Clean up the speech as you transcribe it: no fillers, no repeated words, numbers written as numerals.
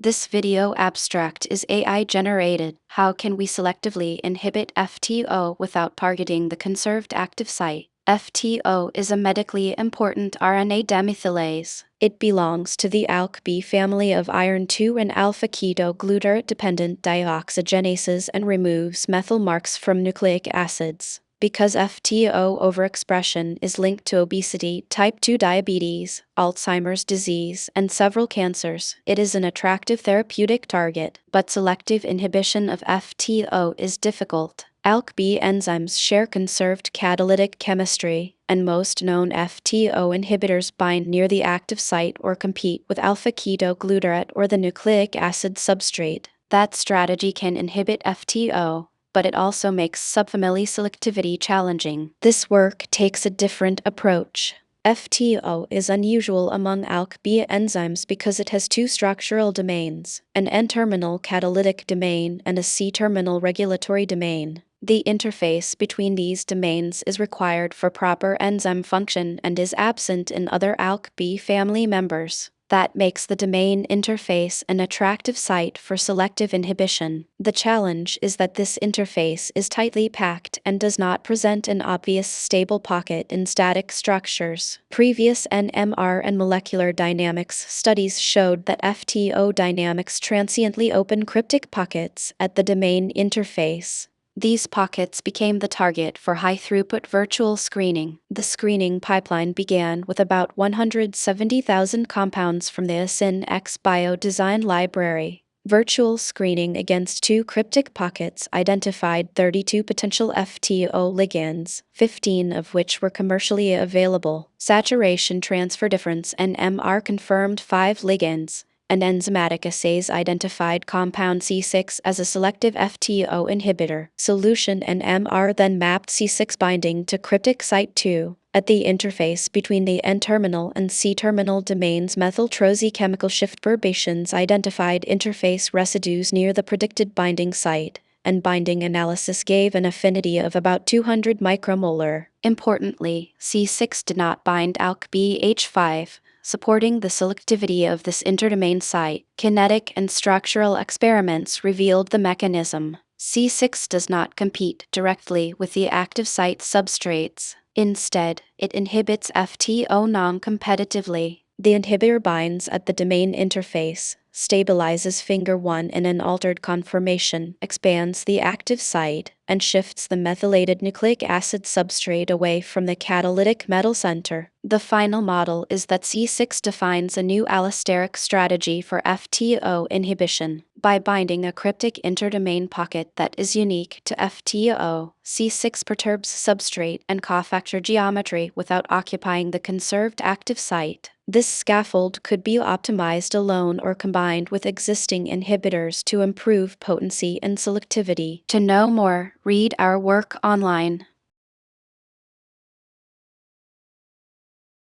This video abstract is AI generated. How can we selectively inhibit FTO without targeting the conserved active site? FTO is a medically important RNA demethylase. It belongs to the ALK-B family of iron 2 and alpha-ketoglutarate-dependent dioxygenases and removes methyl marks from nucleic acids. Because FTO overexpression is linked to obesity, type 2 diabetes, Alzheimer's disease, and several cancers, it is an attractive therapeutic target, but selective inhibition of FTO is difficult. ALK-B enzymes share conserved catalytic chemistry, and most known FTO inhibitors bind near the active site or compete with alpha-ketoglutarate or the nucleic acid substrate. That strategy can inhibit FTO, but it also makes subfamily selectivity challenging. This work takes a different approach. FTO is unusual among ALK-B enzymes because it has two structural domains, an N-terminal catalytic domain and a C-terminal regulatory domain. The interface between these domains is required for proper enzyme function and is absent in other ALK-B family members. That makes the domain interface an attractive site for selective inhibition. The challenge is that this interface is tightly packed and does not present an obvious stable pocket in static structures. Previous NMR and molecular dynamics studies showed that FTO dynamics transiently open cryptic pockets at the domain interface. These pockets became the target for high-throughput virtual screening. The screening pipeline began with about 170,000 compounds from the ASIN-X Bio design library. Virtual screening against two cryptic pockets identified 32 potential FTO ligands, 15 of which were commercially available. Saturation transfer difference NMR confirmed 5 ligands, and enzymatic assays identified compound C6 as a selective FTO inhibitor. Solution NMR then mapped C6 binding to cryptic site 2. At the interface between the N-terminal and C-terminal domains, methyl-trosi chemical shift perturbations identified interface residues near the predicted binding site, and binding analysis gave an affinity of about 200 micromolar. Importantly, C6 did not bind ALK-BH5, supporting the selectivity of this interdomain site. Kinetic and structural experiments revealed the mechanism. C6 does not compete directly with the active site substrates. Instead, it inhibits FTO non-competitively. The inhibitor binds at the domain interface, stabilizes finger 1 in an altered conformation, expands the active site, and shifts the methylated nucleic acid substrate away from the catalytic metal center. The final model is that C6 defines a new allosteric strategy for FTO inhibition. By binding a cryptic interdomain pocket that is unique to FTO, C6 perturbs substrate and cofactor geometry without occupying the conserved active site. This scaffold could be optimized alone or combined with existing inhibitors to improve potency and selectivity. To know more, read our work online.